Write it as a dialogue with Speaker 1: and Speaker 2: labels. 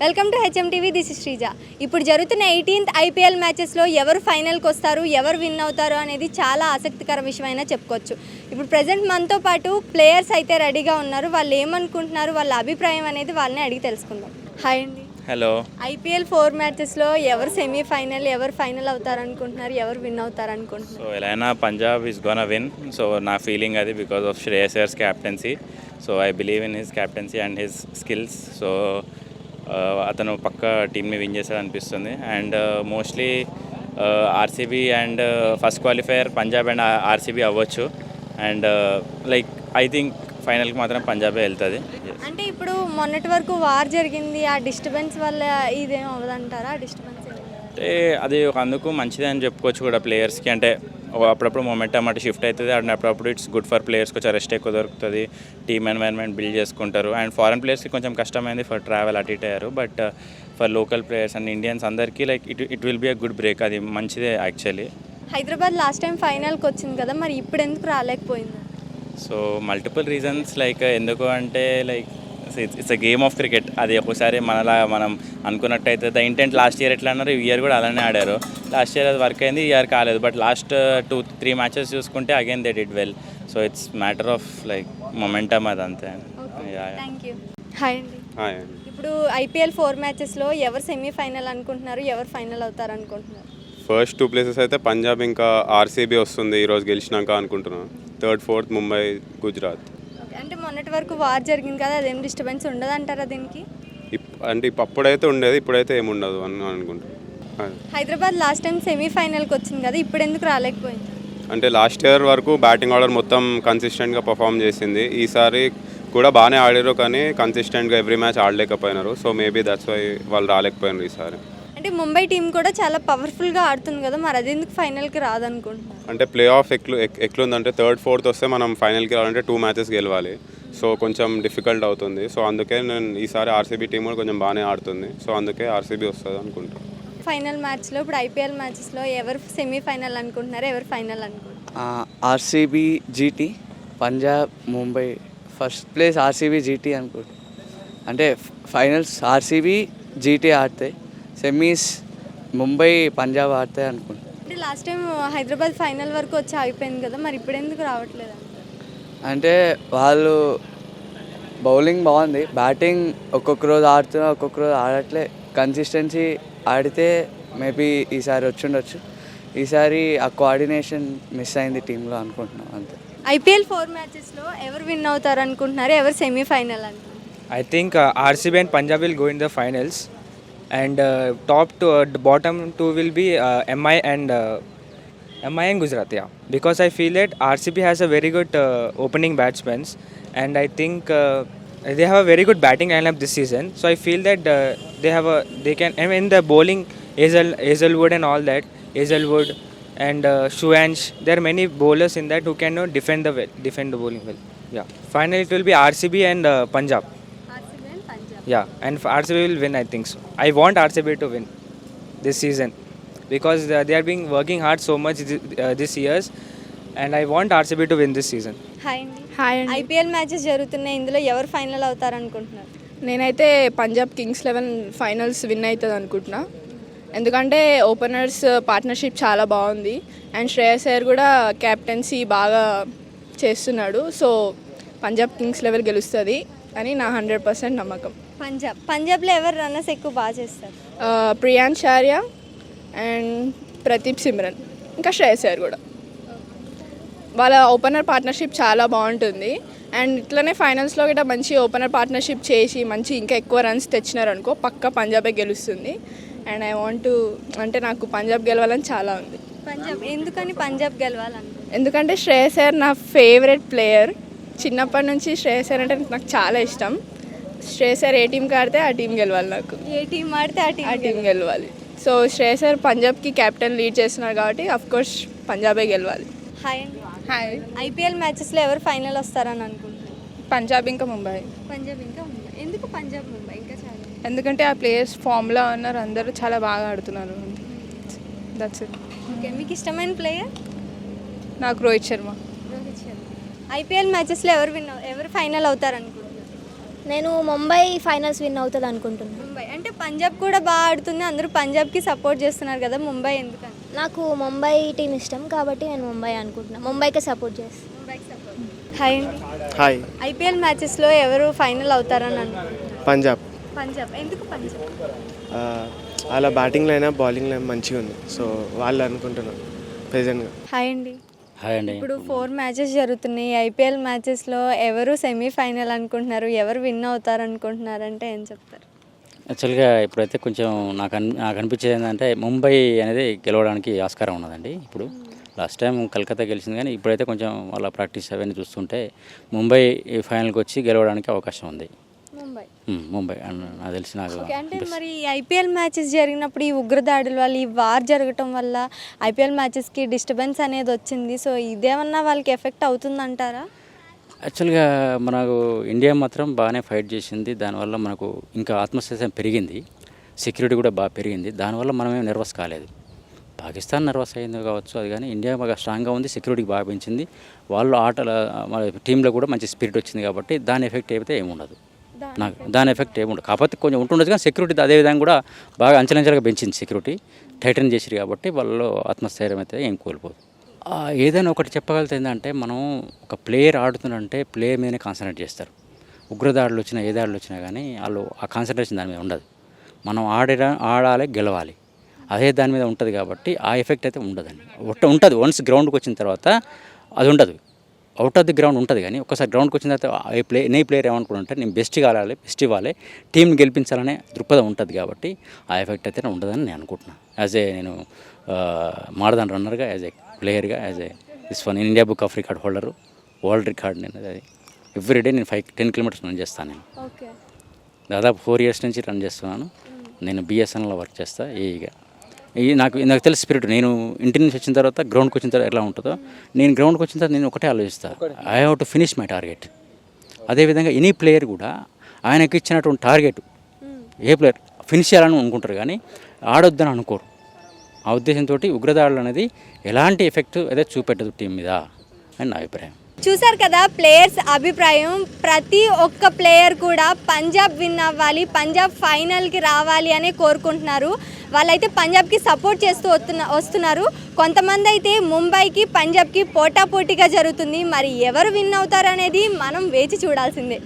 Speaker 1: Welcome to HM TV, this is Sreeja. ఇప్పుడు జరుగుతున్న 18th IPL మ్యాచెస్లో ఎవరు ఫైనల్కి వస్తారు, ఎవరు విన్ అవుతారు అనేది చాలా ఆసక్తికర విషయమైనా చెప్పుకోవచ్చు. ఇప్పుడు ప్రజెంట్ మనతో పాటు ప్లేయర్స్ అయితే రెడీగా ఉన్నారు. వాళ్ళు ఏమనుకుంటున్నారు, వాళ్ళ అభిప్రాయం అనేది వాళ్ళని అడిగి తెలుసుకుందాం. హాయ్ అండి.
Speaker 2: హలో.
Speaker 1: ఐపీఎల్ 4 మ్యాచెస్లో ఎవరు సెమీఫైనల్, ఎవరు ఫైనల్ అవుతారు అనుకుంటున్నారు, ఎవరు విన్ అవుతారు అనుకుంటున్నారు?
Speaker 2: సో ఎలా అయినా Punjab is gonna win. So నా ఫీలింగ్ అది because of Shreyas Ayers captaincy. So I believe in his captaincy and his skills. So అతను పక్క టీమ్ని విన్ చేశాడు అనిపిస్తుంది. And mostly RCB and first qualifier Punjab and RCB అవ్వచ్చు. అండ్ లైక్ ఐ థింక్ ఫైనల్కి మాత్రం పంజాబే వెళ్తుంది.
Speaker 1: అంటే ఇప్పుడు మొన్నటి వరకు వార్ జరిగింది, ఆ డిస్టర్బెన్స్ వల్ల ఇదేం అవ్వదంటారా? డిస్టర్బెన్స్
Speaker 2: అంటే అది ఒక అందుకు మంచిదే అని చెప్పుకోవచ్చు కూడా ప్లేయర్స్కి. అంటే అప్పుడప్పుడు మొమెంటమ్ అటు షిఫ్ట్ అవుతుంది. అండ్ అప్పుడప్పుడు ఇట్స్ గుడ్ ఫర్ ప్లేయర్స్కి, కొంచెం రెస్ట్ ఎక్కువ దొరుకుతుంది, టీమ్ ఎన్వైర్న్మెంట్ బిల్డ్ చేసుకుంటారు. అండ్ ఫారెన్ ప్లేయర్స్కి కొంచెం కష్టమైంది ఫర్ ట్రావెల్ అటు ఇటు అయ్యారు. But for local players and Indians అందరికీ like it will be a good break. అది మంచిదే యాక్చువల్లీ.
Speaker 1: హైదరాబాద్ లాస్ట్ టైం ఫైనల్కి వచ్చింది కదా, మరి ఇప్పుడు ఎందుకు రాలేకపోయింది?
Speaker 2: So multiple reasons. లైక్ ఎందుకు అంటే like it's a game of cricket. అది ఒక్కోసారి మనం అనుకున్నట్టయితే ద ఇంటెంట్ లాస్ట్ ఇయర్ ఎట్లా అన్నారు, ఈ ఇయర్ కూడా అలానే ఆడారు. లాస్ట్ ఇయర్ అది వర్క్ అయింది, ఈ ఇయర్ కాలేదు. బట్ లాస్ట్ 2-3 మ్యాచెస్ చూసుకుంటే again they did well. So it's matter of like momentum అది అంతే.
Speaker 1: Thank you. హాయ్ అండి. ఇప్పుడు ఐపీఎల్ 4 మ్యాచెస్లో ఎవరు సెమీఫైనల్ అనుకుంటున్నారు, ఎవరు ఫైనల్ అవుతారు అనుకుంటున్నారు?
Speaker 3: ఫస్ట్ 2 ప్లేసెస్ అయితే పంజాబ్ ఇంకా ఆర్సీబీ వస్తుంది ఈరోజు గెలిచినాక అనుకుంటున్నాను. 3rd, 4th Mumbai, Gujarat.
Speaker 1: అంటే మొన్నటి వరకు వార్ జరిగింది కదా, అదేం డిస్టర్బెన్స్ ఉండదు అంటారా దీనికి?
Speaker 3: అంటే అప్పుడైతే ఉండేది, ఇప్పుడైతే ఏముండదు అని అనుకుంటున్నాను.
Speaker 1: హైదరాబాద్ లాస్ట్ టైం సెమీఫైనల్కి వచ్చింది కదా, ఇప్పుడు ఎందుకు రాలేకపోయింది?
Speaker 3: అంటే లాస్ట్ ఇయర్ వరకు బ్యాటింగ్ ఆర్డర్ మొత్తం కన్సిస్టెంట్గా పర్ఫామ్ చేసింది. ఈసారి కూడా బాగానే ఆడారు, కానీ కన్సిస్టెంట్గా ఎవ్రీ మ్యాచ్ ఆడలేకపోయినారు. సో మేబీ దట్స్ వై వాళ్ళు రాలేకపోయినారు ఈసారి.
Speaker 1: అంటే ముంబై టీం కూడా చాలా పవర్ఫుల్గా ఆడుతుంది కదా, మరి అది ఎందుకు ఫైనల్కి రాదనుకుంటున్నాను?
Speaker 3: అంటే ప్లే ఆఫ్ ఎట్లుందంటే 3rd, 4th వస్తే మనం ఫైనల్కి రావాలంటే 2 మ్యాచెస్ గెలవాలి. సో కొంచెం డిఫికల్ట్ అవుతుంది. సో అందుకే నేను ఈసారి ఆర్సీబీ టీం కూడా కొంచెం బాగానే ఆడుతుంది. సో అందుకే ఆర్సీబీ వస్తుంది అనుకుంటున్నాను.
Speaker 1: ఫైనల్ మ్యాచ్లో ఇప్పుడు ఐపీఎల్ మ్యాచెస్లో ఎవరు సెమీఫైనల్ అనుకుంటున్నారు, ఎవరు ఫైనల్ అనుకుంటున్నారు?
Speaker 4: RCB, GT, Punjab, Mumbai. First place RCB, GT అనుకుంటున్నాను. అంటే ఫైనల్స్ ఆర్సీబీ, జీటీ ఆడతాయి, సెమీస్ ముంబై, పంజాబ్ ఆడతాయి అనుకుంటున్నాను.
Speaker 1: అంటే లాస్ట్ టైం హైదరాబాద్ ఫైనల్ వరకు వచ్చి అయిపోయింది కదా, మరి ఇప్పుడు ఎందుకు రావట్లేదు?
Speaker 4: అంటే వాళ్ళు బౌలింగ్ బాగుంది, బ్యాటింగ్ ఒక్కొక్క రోజు ఆడుతున్నా, ఒక్కొక్క రోజు ఆడట్లే. కన్సిస్టెన్సీ ఆడితే మేబీ ఈసారి వచ్చిండొచ్చు. ఈసారి ఆ కోఆర్డినేషన్ మిస్ అయింది టీంలో అనుకుంటున్నాం అంతే.
Speaker 1: ఐపీఎల్ 4 మ్యాచెస్లో ఎవరు విన్ అవుతారు అనుకుంటున్నారు, ఎవరు సెమీఫైనల్ అనుకుంటున్నారు?
Speaker 5: I think RCB and Punjab will go in the finals, and top to bottom two will be MI and Gujarat. Yeah, because I feel that RCB has a very good opening batsmen, and I think they have a very good batting lineup this season. So I feel that they can. I mean the bowling, Hazelwood and all that, Hazelwood and Shuanch. There are many bowlers in that who can defend the bowling well. Yeah, finally it will be RCB and Punjab.
Speaker 1: RCB and Punjab.
Speaker 5: Yeah, and RCB will win, I think so. I want RCB to win this season because they are being working hard so much this years, and I want RCB to win this season.
Speaker 1: Hi అండి.
Speaker 6: Hi అండి.
Speaker 1: IPL matches జరుగుతున్నాయి, ఇందులో ఎవరు final అవుతారు అనుకుంటున్నారు?
Speaker 6: నేనైతే Punjab Kings 11 finals win అవుతుంది అనుకుంటున్నా. ఎందుకంటే ఓపెనర్స్ పార్ట్నర్షిప్ చాలా బాగుంది, అండ్ శ్రేయస్ అయ్యర్ కూడా క్యాప్టెన్సీ బాగా చేస్తున్నాడు. సో పంజాబ్ కింగ్స్ 11 గెలుస్తుంది అని నా 100% నమ్మకం.
Speaker 1: పంజాబ్లో ఎవరు రన్నర్స్ ఎక్కువ బాగా చేస్తారు?
Speaker 6: ప్రియాన్ చార్య అండ్ ప్రదీప్ సిమ్రన్, ఇంకా శ్రేయస్ అయ్యర్ కూడా. వాళ్ళ ఓపెనర్ పార్ట్నర్షిప్ చాలా బాగుంటుంది. అండ్ ఇట్లనే ఫైనల్స్లో కూడా మంచి ఓపెనర్ పార్ట్నర్షిప్ చేసి మంచి ఇంకా ఎక్కువ రన్స్ తెచ్చినారనుకో పక్కా పంజాబే గెలుస్తుంది. అండ్ ఐ వాంట్ అంటే నాకు పంజాబ్ గెలవాలని చాలా ఉంది.
Speaker 1: పంజాబ్ ఎందుకని పంజాబ్ గెలవాలని?
Speaker 6: ఎందుకంటే శ్రేయస్ అయ్యర్ నా ఫేవరెట్ ప్లేయర్. చిన్నప్పటి నుంచి శ్రేయస్ అయ్యర్ అంటే నాకు చాలా ఇష్టం. శ్రేయస్ అయ్యర్ ఏ టీంకి ఆడితే ఆ టీం గెలవాలి, నాకు
Speaker 1: ఏ టీం ఆడితే ఆ
Speaker 6: టీం గెలవాలి. సో శ్రేయస్ అయ్యర్ పంజాబ్కి కెప్టెన్ లీడ్ చేస్తున్నారు కాబట్టి అఫ్కోర్స్ పంజాబే గెలవాలి.
Speaker 1: హాయ్ అండి.
Speaker 6: హాయ్.
Speaker 1: ఐపీఎల్ మ్యాచెస్లో ఎవరు ఫైనల్ వస్తారని అనుకుంటున్నారు?
Speaker 6: పంజాబ్ ఇంకా ముంబై.
Speaker 1: పంజాబ్ ఇంకా ముంబై. ఎందుకు పంజాబ్ ముంబై ఇంకా చాలా?
Speaker 6: ఎందుకంటే ఆ ప్లేయర్స్ ఫామ్లో ఉన్నారు, అందరూ చాలా బాగా ఆడుతున్నారు. That's it.
Speaker 1: ఓకే, మీకు ఇష్టమైన ప్లేయర్?
Speaker 6: నాకు రోహిత్ శర్మ.
Speaker 1: ఐపీఎల్ మ్యాచెస్లో ఎవరు ఫైనల్ అవుతారు అనుకుంటున్నారు?
Speaker 7: నేను ముంబై ఫైనల్స్ విన్ అవుతుంది అనుకుంటున్నాను.
Speaker 1: ముంబై అంటే పంజాబ్ కూడా బాగా ఆడుతుంది, అందరూ పంజాబ్కి సపోర్ట్ చేస్తున్నారు కదా, ముంబై ఎందుకని?
Speaker 7: నాకు ముంబై టీం ఇష్టం కాబట్టి నేను ముంబై అనుకుంటున్నాను, ముంబైకే సపోర్ట్ చేస్తాను.
Speaker 1: హాయ్ అండి.
Speaker 8: హాయ్.
Speaker 1: ఐపీఎల్ మ్యాచెస్లో ఎవరు ఫైనల్ అవుతారని అనుకుంటున్నారు?
Speaker 8: పంజాబ్.
Speaker 1: పంజాబ్ ఎందుకు పంజాబ్?
Speaker 8: ఆ, వాళ్ళ బ్యాటింగ్ లైన్ బౌలింగ్ లైన్ మంచిగా ఉంది, సో వాళ్ళు అనుకుంటున్నాను ప్రెజెంట్గా.
Speaker 1: హాయ్ అండి.
Speaker 9: హాయ్ అండి.
Speaker 1: ఇప్పుడు 4 మ్యాచెస్ జరుగుతున్నాయి. ఐపీఎల్ మ్యాచెస్లో ఎవరు సెమీఫైనల్ అనుకుంటున్నారు, ఎవరు విన్ అవుతారు అనుకుంటున్నారంటే ఏం చెప్తారు?
Speaker 9: యాక్చువల్గా ఇప్పుడైతే కొంచెం నాకు అనిపించేది ఏంటంటే ముంబై అనేది గెలవడానికి ఆస్కారం ఉన్నదండి. ఇప్పుడు లాస్ట్ టైం కలకత్తా గెలిచింది, కానీ ఇప్పుడైతే కొంచెం వాళ్ళ ప్రాక్టీస్ అవన్నీ చూస్తుంటే ముంబై ఫైనల్కి వచ్చి గెలవడానికి అవకాశం ఉంది. ముంబై నాకు తెలిసి నాకు
Speaker 1: ఓకే. అంటే మరి ఐపీఎల్ మ్యాచెస్ జరిగినప్పుడు ఈ ఉగ్రదాడుల వల్ల, ఈ వార్ జరగటం వల్ల ఐపీఎల్ మ్యాచెస్కి డిస్టర్బెన్స్ అనేది వచ్చింది. సో ఇదేమన్నా వాళ్ళకి ఎఫెక్ట్ అవుతుందంటారా?
Speaker 9: యాక్చువల్గా మనకు ఇండియా మాత్రం బాగానే ఫైట్ చేసింది, దానివల్ల మనకు ఇంకా ఆత్మస్థైర్యం పెరిగింది, సెక్యూరిటీ కూడా బాగా పెరిగింది, దానివల్ల మనమేం నర్వస్ కాలేదు. పాకిస్తాన్ నర్వస్ అయింది కావచ్చు అది, కానీ ఇండియా బాగా స్ట్రాంగ్గా ఉంది, సెక్యూరిటీ బాగా పెంచింది, వాళ్ళు ఆటల మన టీంలో కూడా మంచి స్పిరిట్ వచ్చింది కాబట్టి దాని ఎఫెక్ట్ అయితే ఏముండదు, నాకు దాని ఎఫెక్ట్ ఏముండదు. కాకపోతే కొంచెం ఉంటుండదు, కానీ సెక్యూరిటీ అదేవిధంగా కూడా బాగా అంచెలంచెలుగా పెంచింది, సెక్యూరిటీ టైటన్ చేసిరు కాబట్టి వాళ్ళలో ఆత్మస్థైర్యం అయితే ఏం కోల్పోదు. ఏదైనా ఒకటి చెప్పగలితే ఏంటంటే, మనం ఒక ప్లేయర్ ఆడుతుందంటే ప్లేయర్ మీదనే కాన్సన్ట్రేట్ చేస్తారు. ఉగ్రదాడులు వచ్చినా ఏ దాడులు వచ్చినా కానీ వాళ్ళు ఆ కాన్సన్ట్రేషన్ దాని మీద ఉండదు. మనం ఆడాలి, గెలవాలి, అదే దాని మీద ఉంటుంది కాబట్టి ఆ ఎఫెక్ట్ అయితే ఉండదండి. ఉంటుంది వన్స్ గ్రౌండ్కి వచ్చిన తర్వాత అది ఉండదు, అవుట్ ఆఫ్ ది గ్రౌండ్ ఉంటుంది, కానీ ఒక్కసారి గ్రౌండ్కి వచ్చిన తర్వాత ఎనీ ప్లేయర్ ఏమనుకుంటుంటే నేను బెస్ట్ కావాలి, బెస్ట్ ఇవ్వాలి, టీంని గెలిపించాలనే దృక్పథం ఉంటుంది కాబట్టి ఆ ఎఫెక్ట్ అయితే ఉండదని నేను అనుకుంటున్నాను. నేను మారదాన్ రన్నర్గా, యాజ్ ఏ ప్లేయర్గా, as a India book of record holder, world record నేను అది ఎవ్రీడే నేను 10 కిలోమీటర్స్ రన్ చేస్తాను. నేను
Speaker 1: ఓకే.
Speaker 9: దాదాపు 4 years నుంచి రన్ చేస్తున్నాను. నేను బిఎస్ఎన్ఎల్లో వర్క్ చేస్తాను ఏఈగా. నాకు తెలుసు స్పిరిట్. నేను ఇంటి నుంచి వచ్చిన తర్వాత గ్రౌండ్కి వచ్చిన తర్వాత ఎలా ఉంటుందో, నేను గ్రౌండ్కి వచ్చిన తర్వాత నేను ఒకటే ఆలోచిస్తాను, I have to finish my target. అదేవిధంగా ఎనీ ప్లేయర్ కూడా ఆయనకి ఇచ్చినటువంటి టార్గెట్ ఏ ప్లేయర్ ఫినిష్ చేయాలని అనుకుంటారు, కానీ ఆడొద్దని అనుకోరు. ఆ ఉద్దేశంతో ఉగ్రదాడులు అనేది ఎలాంటి ఎఫెక్ట్ అయితే చూపెట్టదు టీం మీద అని నా అభిప్రాయం.
Speaker 1: చూసారు కదా ప్లేయర్స్ అభిప్రాయం. ప్రతి ఒక్క ప్లేయర్ కూడా పంజాబ్ విన్ అవ్వాలి, పంజాబ్ ఫైనల్కి రావాలి అని కోరుకుంటున్నారు. వాళ్ళైతే పంజాబ్కి సపోర్ట్ చేస్తూ వస్తున్నారు. కొంతమంది అయితే ముంబైకి పంజాబ్కి పోటాపోటీగా జరుగుతుంది. మరి ఎవరు విన్ అవుతారు అనేది మనం వేచి చూడాల్సిందే.